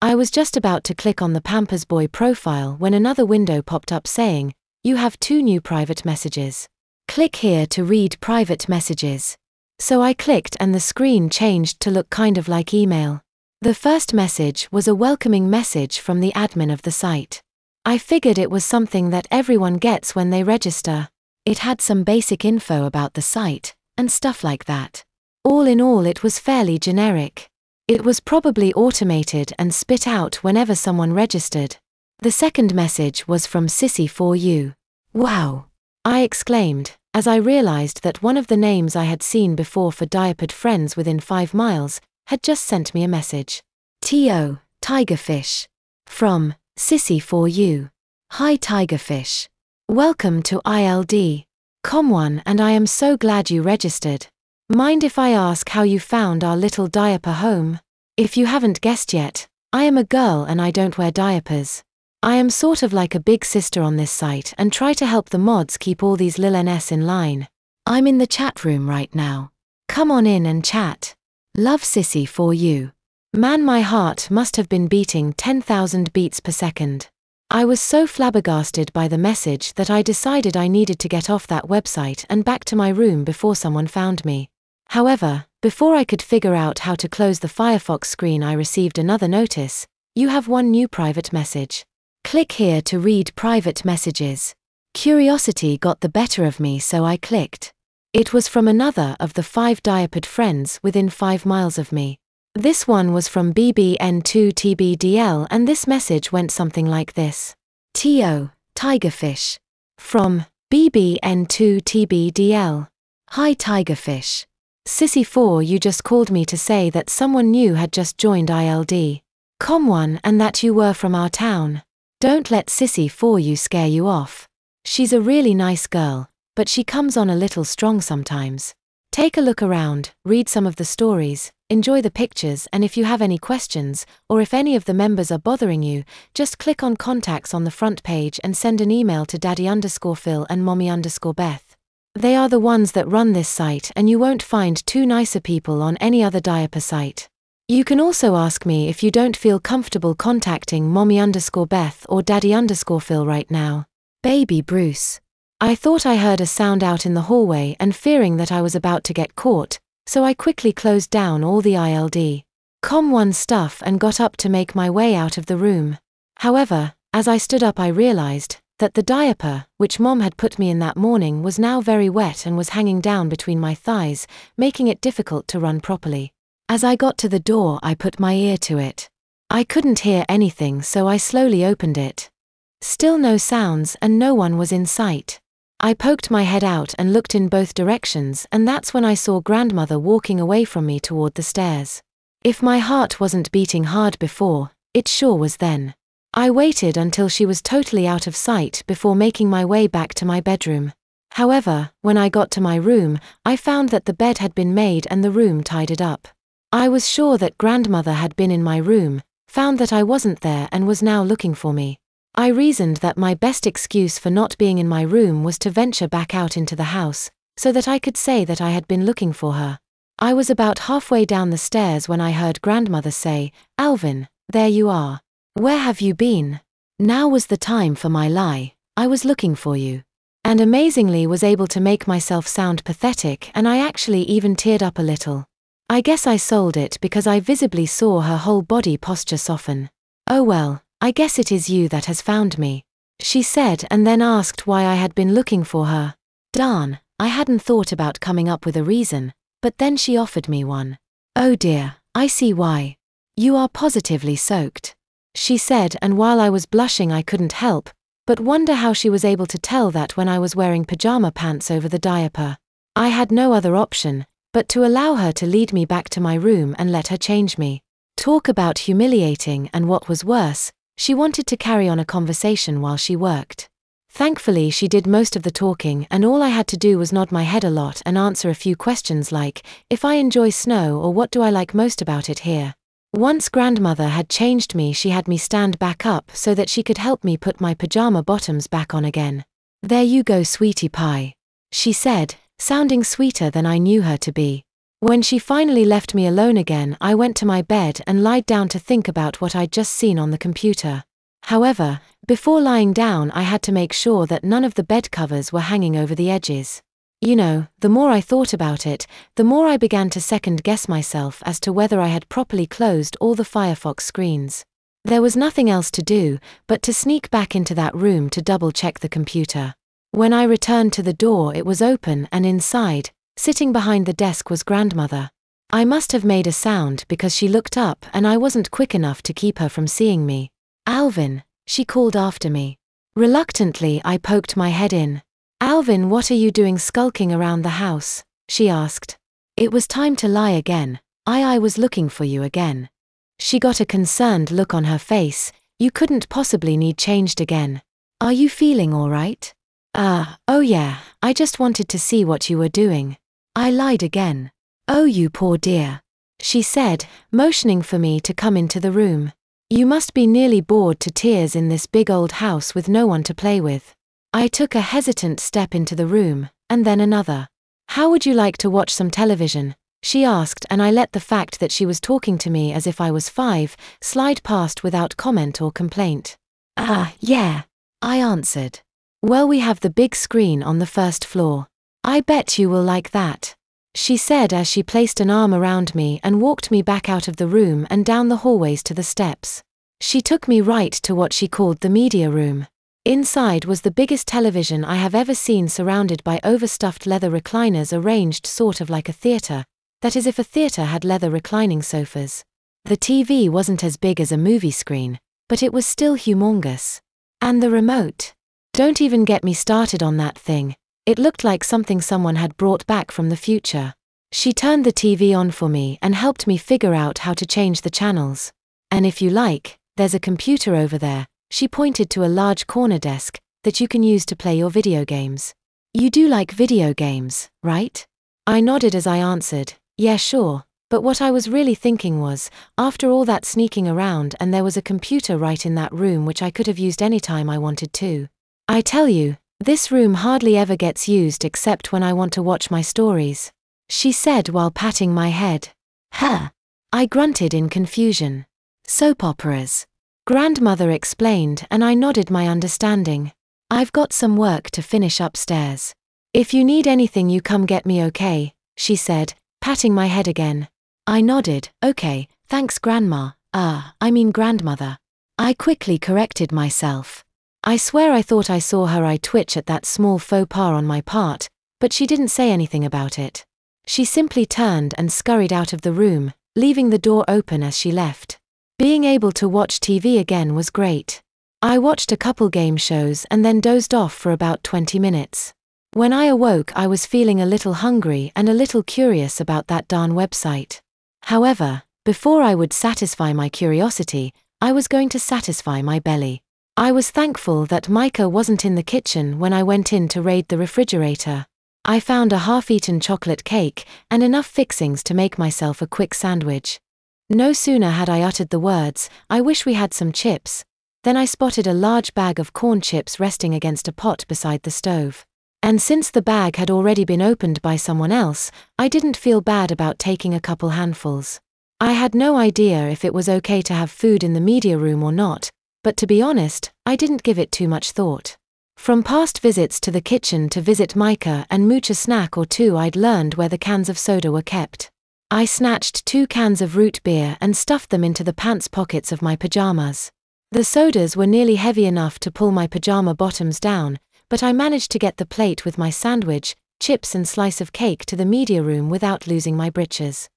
I was just about to click on the Pampers Boy profile when another window popped up saying, "You have 2 new private messages. Click here to read private messages." So I clicked and the screen changed to look kind of like email. The first message was a welcoming message from the admin of the site. I figured it was something that everyone gets when they register. It had some basic info about the site, and stuff like that. All in all, it was fairly generic. It was probably automated and spit out whenever someone registered. The second message was from Sissy4U. Wow! I exclaimed, as I realized that one of the names I had seen before for diapered friends within 5 miles had just sent me a message. T.O. Tigerfish. From Sissy4U. Hi Tigerfish. Welcome to ILD. Com1 and I am so glad you registered. Mind if I ask how you found our little diaper home? If you haven't guessed yet, I am a girl and I don't wear diapers. I am sort of like a big sister on this site and try to help the mods keep all these lil NS in line. I'm in the chat room right now. Come on in and chat. Love Sissy4U. Man, my heart must have been beating 10,000 beats per second. I was so flabbergasted by the message that I decided I needed to get off that website and back to my room before someone found me. However, before I could figure out how to close the Firefox screen, I received another notice. You have 1 new private message. Click here to read private messages. Curiosity got the better of me, so I clicked. It was from another of the 5 diapered friends within 5 miles of me. This one was from BBN2TBDL and this message went something like this. T.O. Tigerfish. From BBN2TBDL. Hi Tigerfish. Sissy4, you just called me to say that someone new had just joined ILD. Com1 and that you were from our town. Don't let Sissy4 scare you off. She's a really nice girl, but she comes on a little strong sometimes. Take a look around, read some of the stories, enjoy the pictures, and if you have any questions, or if any of the members are bothering you, just click on contacts on the front page and send an email to daddy_Phil and mommy_Beth. They are the ones that run this site and you won't find 2 nicer people on any other diaper site. You can also ask me if you don't feel comfortable contacting mommy_Beth or daddy_Phil right now. Baby Bruce. I thought I heard a sound out in the hallway and fearing that I was about to get caught, so I quickly closed down all the ILD. Com1 stuff and got up to make my way out of the room. However, as I stood up I realized that the diaper, which Mom had put me in that morning, was now very wet and was hanging down between my thighs, making it difficult to run properly. As I got to the door I put my ear to it. I couldn't hear anything, so I slowly opened it. Still no sounds and no one was in sight. I poked my head out and looked in both directions, and that's when I saw grandmother walking away from me toward the stairs. If my heart wasn't beating hard before, it sure was then. I waited until she was totally out of sight before making my way back to my bedroom. However, when I got to my room, I found that the bed had been made and the room tidied up. I was sure that grandmother had been in my room, found that I wasn't there and was now looking for me. I reasoned that my best excuse for not being in my room was to venture back out into the house, so that I could say that I had been looking for her. I was about halfway down the stairs when I heard grandmother say, "Alvin, there you are. Where have you been?" Now was the time for my lie. I was looking for you. And amazingly was able to make myself sound pathetic, and I actually even teared up a little. I guess I sold it because I visibly saw her whole body posture soften. "Oh well, I guess it is you that has found me," she said, and then asked why I had been looking for her. Darn, I hadn't thought about coming up with a reason, but then she offered me one. "Oh dear, I see why. You are positively soaked," she said, and while I was blushing I couldn't help but wonder how she was able to tell that when I was wearing pajama pants over the diaper. I had no other option but to allow her to lead me back to my room and let her change me. Talk about humiliating, and what was worse, she wanted to carry on a conversation while she worked. Thankfully she did most of the talking, and all I had to do was nod my head a lot and answer a few questions like, if I enjoy snow or what do I like most about it here. Once grandmother had changed me, she had me stand back up so that she could help me put my pajama bottoms back on again. "There you go, sweetie pie," she said, sounding sweeter than I knew her to be. When she finally left me alone again, I went to my bed and lied down to think about what I'd just seen on the computer. However, before lying down I had to make sure that none of the bed covers were hanging over the edges. You know, the more I thought about it, the more I began to second-guess myself as to whether I had properly closed all the Firefox screens. There was nothing else to do but to sneak back into that room to double-check the computer. When I returned to the door, it was open, and inside, sitting behind the desk, was grandmother. I must have made a sound because she looked up and I wasn't quick enough to keep her from seeing me. "Alvin," she called after me. Reluctantly, I poked my head in. "Alvin, what are you doing skulking around the house?" she asked. "It was time to lie again. I was looking for you again." She got a concerned look on her face. "You couldn't possibly need changed again. Are you feeling all right?" Oh yeah, I just wanted to see what you were doing." I lied again. "Oh, you poor dear," she said, motioning for me to come into the room. "You must be nearly bored to tears in this big old house with no one to play with." I took a hesitant step into the room, and then another. "How would you like to watch some television?" she asked, and I let the fact that she was talking to me as if I was 5 slide past without comment or complaint. Yeah," I answered. "Well, we have the big screen on the first floor. I bet you will like that," she said as she placed an arm around me and walked me back out of the room and down the hallways to the steps. She took me right to what she called the media room. Inside was the biggest television I have ever seen, surrounded by overstuffed leather recliners arranged sort of like a theater. That is, if a theater had leather reclining sofas. The TV wasn't as big as a movie screen, but it was still humongous. And the remote. Don't even get me started on that thing. It looked like something someone had brought back from the future. She turned the TV on for me and helped me figure out how to change the channels. "And if you like, there's a computer over there," she pointed to a large corner desk, "that you can use to play your video games. You do like video games, right?" I nodded as I answered, "Yeah, sure." But what I was really thinking was, after all that sneaking around, and there was a computer right in that room which I could have used any time I wanted to. I tell you, this room hardly ever gets used except when I want to watch my stories," she said while patting my head. "Huh?" I grunted in confusion. "Soap operas," grandmother explained, and I nodded my understanding. "I've got some work to finish upstairs. If you need anything, you come get me, okay?" she said, patting my head again. I nodded. "Okay, thanks grandma." Grandmother. I quickly corrected myself. I swear I thought I saw her eye twitch at that small faux pas on my part, but she didn't say anything about it. She simply turned and scurried out of the room, leaving the door open as she left. Being able to watch TV again was great. I watched a couple game shows and then dozed off for about 20 minutes. When I awoke, I was feeling a little hungry and a little curious about that darn website. However, before I would satisfy my curiosity, I was going to satisfy my belly. I was thankful that Micah wasn't in the kitchen when I went in to raid the refrigerator. I found a half-eaten chocolate cake and enough fixings to make myself a quick sandwich. No sooner had I uttered the words, "I wish we had some chips," than I spotted a large bag of corn chips resting against a pot beside the stove. And since the bag had already been opened by someone else, I didn't feel bad about taking a couple handfuls. I had no idea if it was okay to have food in the media room or not, but to be honest, I didn't give it too much thought. From past visits to the kitchen to visit Micah and mooch a snack or two, I'd learned where the cans of soda were kept. I snatched 2 cans of root beer and stuffed them into the pants pockets of my pajamas. The sodas were nearly heavy enough to pull my pajama bottoms down, but I managed to get the plate with my sandwich, chips and slice of cake to the media room without losing my britches.